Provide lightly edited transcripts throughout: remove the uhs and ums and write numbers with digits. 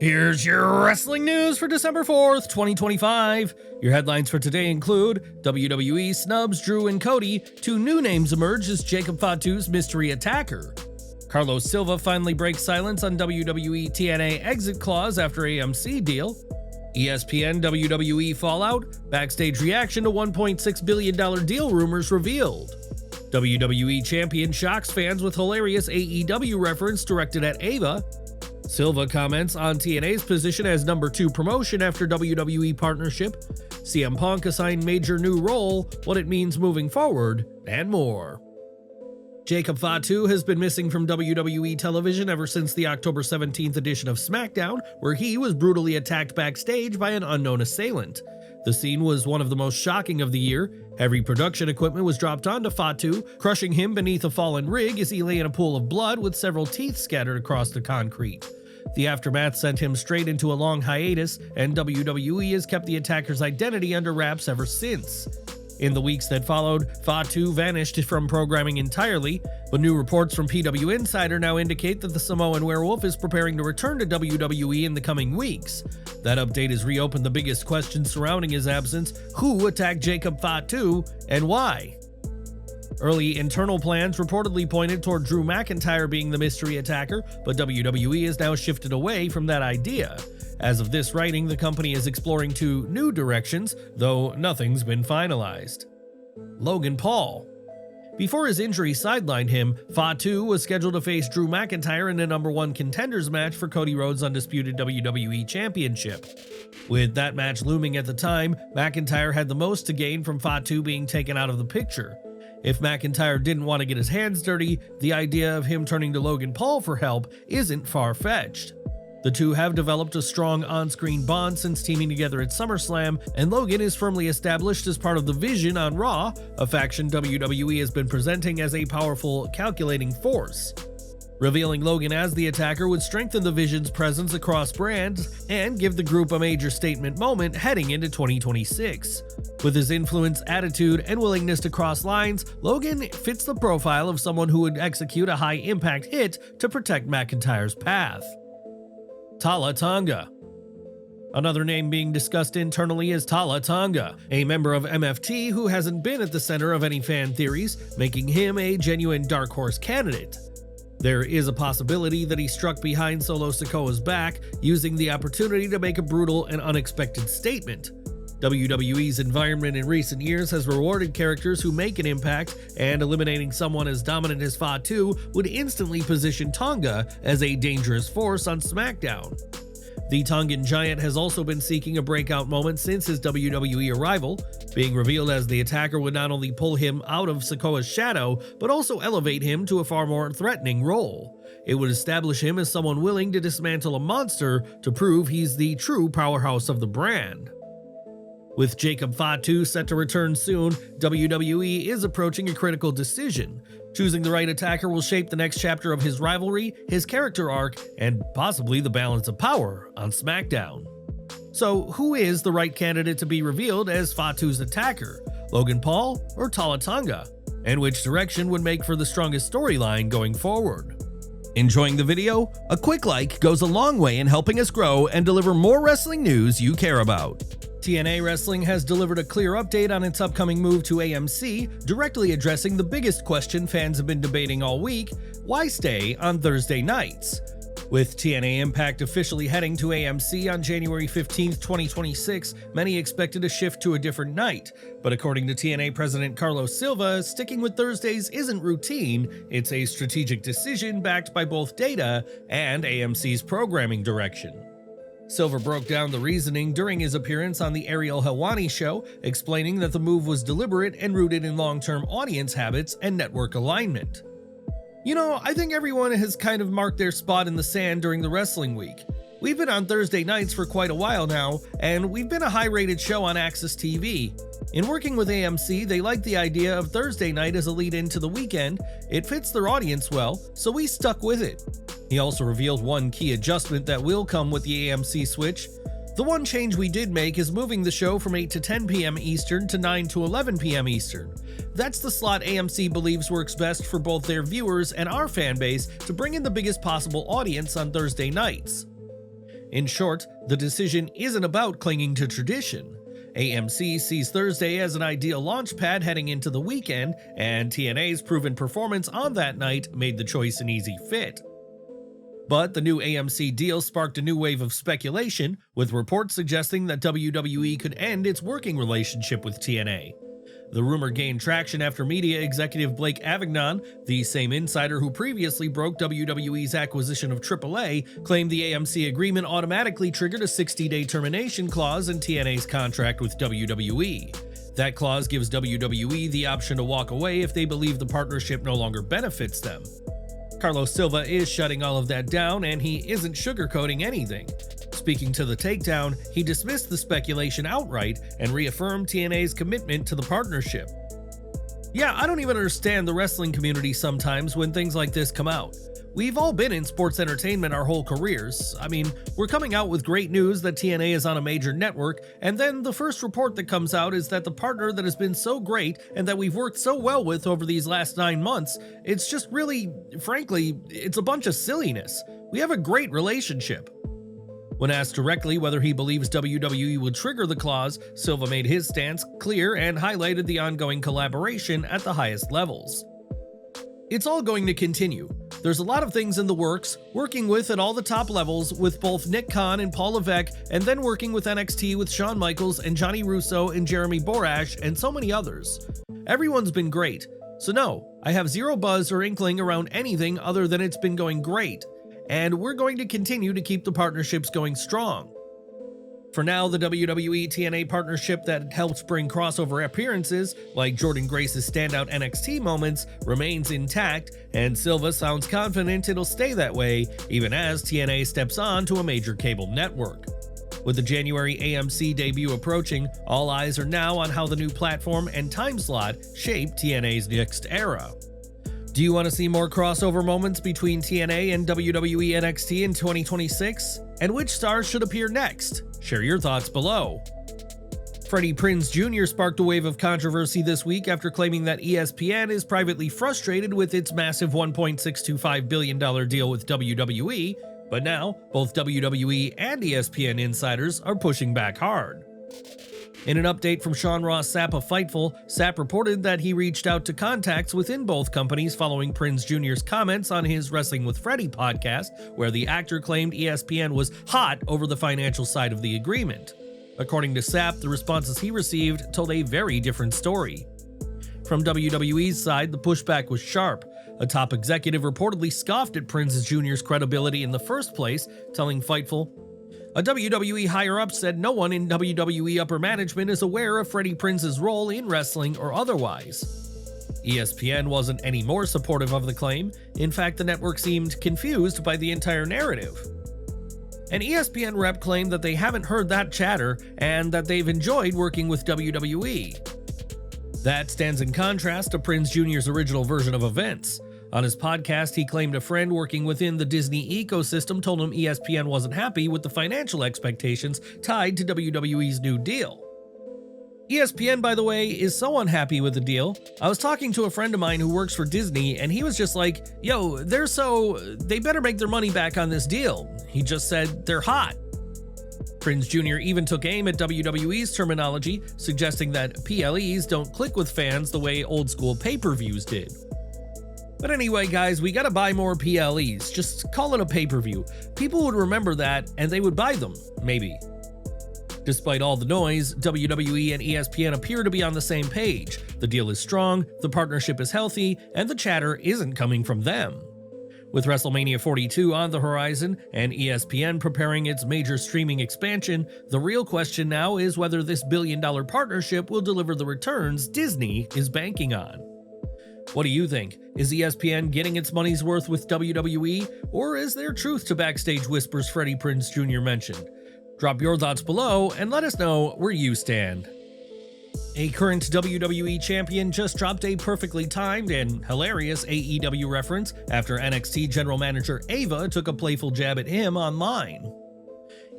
Here's your wrestling news for December 4th, 2025. Your headlines for today include WWE Snubs, Drew, and Cody. Two new names emerge as Jacob Fatu's mystery attacker. Carlos Silva finally breaks silence on WWE TNA exit clause after AMC deal. ESPN WWE fallout. Backstage reaction to $1.6 billion deal rumors revealed. WWE Champion shocks fans with hilarious AEW reference directed at Ava. Silva comments on TNA's position as number 2 promotion after WWE partnership. CM Punk assigned major new role, what it means moving forward, and more. Jacob Fatu has been missing from WWE television ever since the October 17th edition of SmackDown, where he was brutally attacked backstage by an unknown assailant. The scene was one of the most shocking of the year. Heavy production equipment was dropped onto Fatu, crushing him beneath a fallen rig as he lay in a pool of blood with several teeth scattered across the concrete. The aftermath sent him straight into a long hiatus, and WWE has kept the attacker's identity under wraps ever since. In the weeks that followed, Fatu vanished from programming entirely, but new reports from PW Insider now indicate that the Samoan werewolf is preparing to return to WWE in the coming weeks. That update has reopened the biggest questions surrounding his absence: who attacked Jacob Fatu and why? Early internal plans reportedly pointed toward Drew McIntyre being the mystery attacker, but WWE has now shifted away from that idea. As of this writing, the company is exploring 2 new directions, though nothing's been finalized. Logan Paul. Before his injury sidelined him, Fatu was scheduled to face Drew McIntyre in a number 1 contenders match for Cody Rhodes' undisputed WWE Championship. With that match looming at the time, McIntyre had the most to gain from Fatu being taken out of the picture. If McIntyre didn't want to get his hands dirty, the idea of him turning to Logan Paul for help isn't far-fetched. The two have developed a strong on-screen bond since teaming together at SummerSlam, and Logan is firmly established as part of the Vision on Raw, a faction WWE has been presenting as a powerful, calculating force. Revealing Logan as the attacker would strengthen the Vision's presence across brands and give the group a major statement moment heading into 2026. With his influence, attitude, and willingness to cross lines, Logan fits the profile of someone who would execute a high-impact hit to protect McIntyre's path. Tala Tonga. Another name being discussed internally is Tala Tonga, a member of MFT who hasn't been at the center of any fan theories, making him a genuine dark horse candidate. There is a possibility that he struck behind Solo Sikoa's back, using the opportunity to make a brutal and unexpected statement. WWE's environment in recent years has rewarded characters who make an impact, and eliminating someone as dominant as Fatu would instantly position Tonga as a dangerous force on SmackDown. The Tongan Giant has also been seeking a breakout moment since his WWE arrival. Being revealed as the attacker would not only pull him out of Sikoa's shadow, but also elevate him to a far more threatening role. It would establish him as someone willing to dismantle a monster to prove he's the true powerhouse of the brand. With Jacob Fatu set to return soon, WWE is approaching a critical decision. Choosing the right attacker will shape the next chapter of his rivalry, his character arc, and possibly the balance of power on SmackDown. So, who is the right candidate to be revealed as Fatu's attacker? Logan Paul or Tala Tonga? And which direction would make for the strongest storyline going forward? Enjoying the video? A quick like goes a long way in helping us grow and deliver more wrestling news you care about. TNA Wrestling has delivered a clear update on its upcoming move to AMC, directly addressing the biggest question fans have been debating all week: why stay on Thursday nights? With TNA Impact officially heading to AMC on January 15, 2026, many expected a shift to a different night, but according to TNA President Carlos Silva, sticking with Thursdays isn't routine, it's a strategic decision backed by both data and AMC's programming direction. Silver broke down the reasoning during his appearance on the Ariel Helwani show, explaining that the move was deliberate and rooted in long-term audience habits and network alignment. You know, I think everyone has kind of marked their spot in the sand during the wrestling week. We've been on Thursday nights for quite a while now, and we've been a high-rated show on Access TV. In working with AMC, they like the idea of Thursday night as a lead-in to the weekend. It fits their audience well, so we stuck with it. He also revealed one key adjustment that will come with the AMC switch. The one change we did make is moving the show from 8 to 10 p.m. Eastern to 9 to 11 p.m. Eastern. That's the slot AMC believes works best for both their viewers and our fan base to bring in the biggest possible audience on Thursday nights. In short, the decision isn't about clinging to tradition. AMC sees Thursday as an ideal launch pad heading into the weekend, and TNA's proven performance on that night made the choice an easy fit. But the new AMC deal sparked a new wave of speculation, with reports suggesting that WWE could end its working relationship with TNA. The rumor gained traction after media executive Blake Avignon, the same insider who previously broke WWE's acquisition of AAA, claimed the AMC agreement automatically triggered a 60-day termination clause in TNA's contract with WWE. That clause gives WWE the option to walk away if they believe the partnership no longer benefits them. Carlos Silva is shutting all of that down, and he isn't sugarcoating anything. Speaking to The Takedown, he dismissed the speculation outright and reaffirmed TNA's commitment to the partnership. Yeah, I don't even understand the wrestling community sometimes when things like this come out. We've all been in sports entertainment our whole careers. I mean, we're coming out with great news that TNA is on a major network, and then the first report that comes out is that the partner that has been so great and that we've worked so well with over these last 9 months, it's just really, frankly, it's a bunch of silliness. We have a great relationship. When asked directly whether he believes WWE would trigger the clause, Silva made his stance clear and highlighted the ongoing collaboration at the highest levels. It's all going to continue. There's a lot of things in the works, working with at all the top levels with both Nick Khan and Paul Levesque, and then working with NXT with Shawn Michaels and Johnny Russo and Jeremy Borash and so many others. Everyone's been great. So no, I have zero buzz or inkling around anything other than it's been going great. And we're going to continue to keep the partnerships going strong. For now, the WWE TNA partnership that helps bring crossover appearances, like Jordynne Grace's standout NXT moments, remains intact, and Silva sounds confident it'll stay that way, even as TNA steps on to a major cable network. With the January AMC debut approaching, all eyes are now on how the new platform and time slot shape TNA's next era. Do you want to see more crossover moments between TNA and WWE NXT in 2026? And which stars should appear next? Share your thoughts below. Freddie Prinze Jr. sparked a wave of controversy this week after claiming that ESPN is privately frustrated with its massive $1.625 billion deal with WWE, but now both WWE and ESPN insiders are pushing back hard. In an update from Sean Ross Sapp of Fightful, Sapp reported that he reached out to contacts within both companies following Prinze Jr.'s comments on his Wrestling with Freddie podcast, where the actor claimed ESPN was hot over the financial side of the agreement. According to Sapp, the responses he received told a very different story. From WWE's side, the pushback was sharp. A top executive reportedly scoffed at Prinze Jr.'s credibility in the first place, telling Fightful, "A WWE higher-up said no one in WWE upper management is aware of Freddie Prinze's role in wrestling or otherwise." ESPN wasn't any more supportive of the claim. In fact, the network seemed confused by the entire narrative. An ESPN rep claimed that they haven't heard that chatter and that they've enjoyed working with WWE. That stands in contrast to Prinze Jr.'s original version of events. On his podcast, he claimed a friend working within the Disney ecosystem told him ESPN wasn't happy with the financial expectations tied to WWE's new deal. ESPN, by the way, is so unhappy with the deal. I was talking to a friend of mine who works for Disney, and he was just like, yo, they better make their money back on this deal. He just said they're hot. Prinze Jr. even took aim at WWE's terminology, suggesting that PLEs don't click with fans the way old school pay-per-views did. But anyway, guys, we gotta buy more PLEs. Just call it a pay-per-view. People would remember that, and they would buy them, maybe. Despite all the noise, WWE and ESPN appear to be on the same page. The deal is strong, the partnership is healthy, and the chatter isn't coming from them. With WrestleMania 42 on the horizon and ESPN preparing its major streaming expansion, the real question now is whether this billion-dollar partnership will deliver the returns Disney is banking on. What do you think? Is ESPN getting its money's worth with WWE, or is there truth to Backstage whispers Freddie Prinze Jr. mentioned? Drop your thoughts below and let us know where you stand. A current WWE champion just dropped a perfectly timed and hilarious AEW reference after NXT general manager Ava took a playful jab at him online.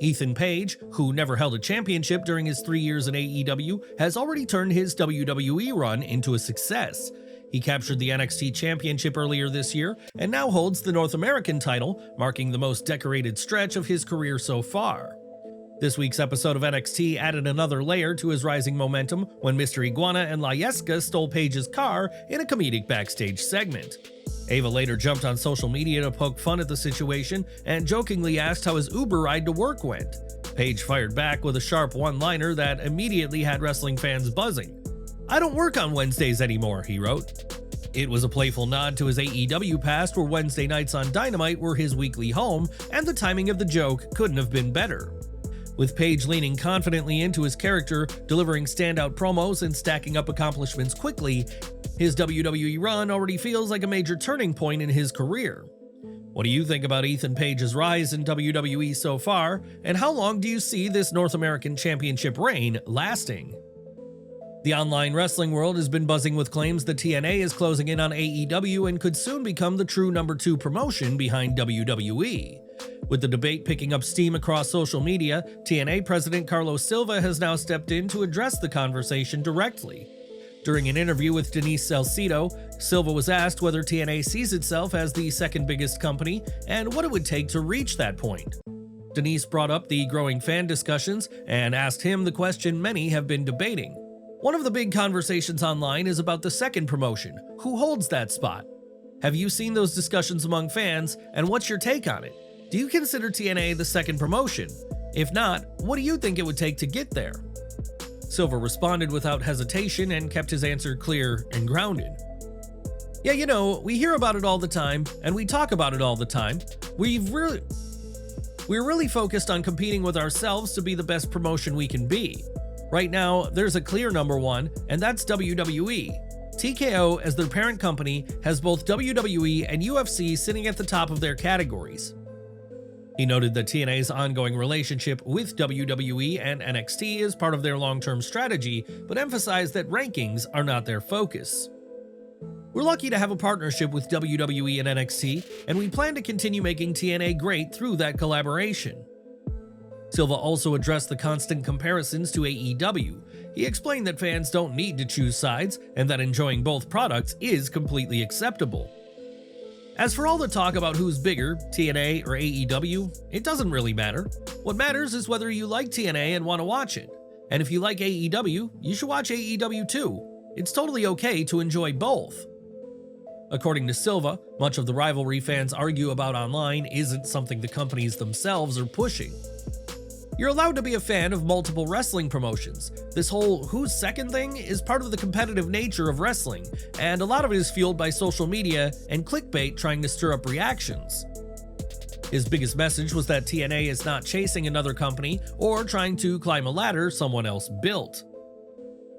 Ethan Page, who never held a championship during his 3 years in AEW, has already turned his WWE run into a success. He captured the NXT Championship earlier this year and now holds the North American title, marking the most decorated stretch of his career so far. This week's episode of NXT added another layer to his rising momentum when Mr. Iguana and La Yesca stole Paige's car in a comedic backstage segment. Ava later jumped on social media to poke fun at the situation and jokingly asked how his Uber ride to work went. Paige fired back with a sharp one-liner that immediately had wrestling fans buzzing. "I don't work on Wednesdays anymore," he wrote. It was a playful nod to his AEW past where Wednesday nights on Dynamite were his weekly home, and the timing of the joke couldn't have been better. With Paige leaning confidently into his character, delivering standout promos and stacking up accomplishments quickly, his WWE run already feels like a major turning point in his career. What do you think about Ethan Page's rise in WWE so far, and how long do you see this North American Championship reign lasting? The online wrestling world has been buzzing with claims that TNA is closing in on AEW and could soon become the true number 2 promotion behind WWE. With the debate picking up steam across social media, TNA President Carlos Silva has now stepped in to address the conversation directly. During an interview with Denise Salcedo, Silva was asked whether TNA sees itself as the second biggest company and what it would take to reach that point. Denise brought up the growing fan discussions and asked him the question many have been debating. One of the big conversations online is about the second promotion. Who holds that spot? Have you seen those discussions among fans, and what's your take on it? Do you consider TNA the second promotion? If not, what do you think it would take to get there? Silva responded without hesitation and kept his answer clear and grounded. "Yeah, you know, we hear about it all the time, and we talk about it all the time. We're really focused on competing with ourselves to be the best promotion we can be. Right now, there's a clear number one, and that's WWE. TKO, as their parent company, has both WWE and UFC sitting at the top of their categories." He noted that TNA's ongoing relationship with WWE and NXT is part of their long-term strategy, but emphasized that rankings are not their focus. "We're lucky to have a partnership with WWE and NXT, and we plan to continue making TNA great through that collaboration." Silva also addressed the constant comparisons to AEW. He explained that fans don't need to choose sides, and that enjoying both products is completely acceptable. As for all the talk about who's bigger, TNA or AEW, it doesn't really matter. What matters is whether you like TNA and want to watch it. And if you like AEW, you should watch AEW too. It's totally okay to enjoy both. According to Silva, much of the rivalry fans argue about online isn't something the companies themselves are pushing. You're allowed to be a fan of multiple wrestling promotions. This whole who's second thing is part of the competitive nature of wrestling, and a lot of it is fueled by social media and clickbait trying to stir up reactions. His biggest message was that TNA is not chasing another company or trying to climb a ladder someone else built.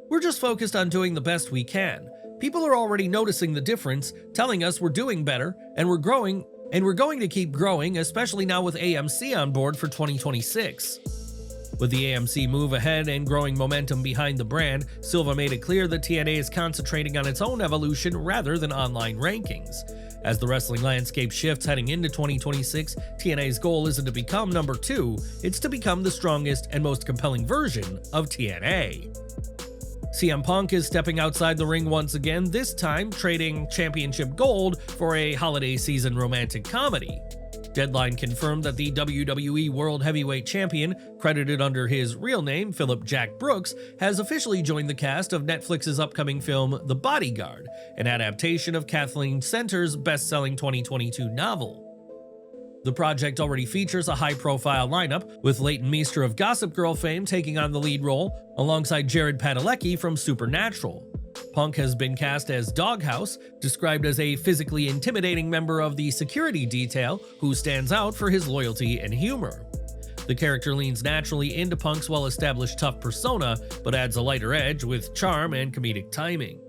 "We're just focused on doing the best we can. People are already noticing the difference, telling us we're doing better, and we're growing, and we're going to keep growing, especially now with AMC on board for 2026. With the AMC move ahead and growing momentum behind the brand, Silva made it clear that TNA is concentrating on its own evolution rather than online rankings. As the wrestling landscape shifts heading into 2026, TNA's goal isn't to become number 2, it's to become the strongest and most compelling version of TNA. CM Punk is stepping outside the ring once again, this time trading championship gold for a holiday season romantic comedy. Deadline confirmed that the WWE World Heavyweight Champion, credited under his real name, Philip Jack Brooks, has officially joined the cast of Netflix's upcoming film The Bodyguard, an adaptation of Kathleen Center's best-selling 2022 novel. The project already features a high-profile lineup, with Leighton Meester of Gossip Girl fame taking on the lead role, alongside Jared Padalecki from Supernatural. Punk has been cast as Doghouse, described as a physically intimidating member of the security detail who stands out for his loyalty and humor. The character leans naturally into Punk's well-established tough persona, but adds a lighter edge with charm and comedic timing.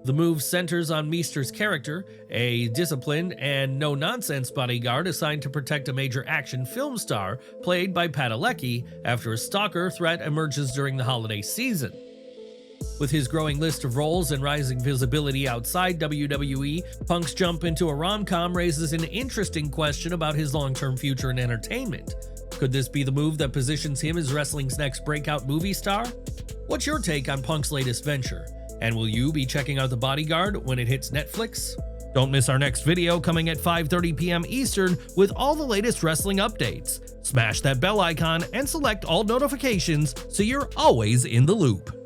The move centers on Meester's character, a disciplined and no-nonsense bodyguard assigned to protect a major action film star, played by Padalecki, after a stalker threat emerges during the holiday season. With his growing list of roles and rising visibility outside WWE, Punk's jump into a rom-com raises an interesting question about his long-term future in entertainment. Could this be the move that positions him as wrestling's next breakout movie star? What's your take on Punk's latest venture? And will you be checking out The Bodyguard when it hits Netflix? Don't miss our next video coming at 5:30 p.m. Eastern with all the latest wrestling updates. Smash that bell icon and select all notifications so you're always in the loop.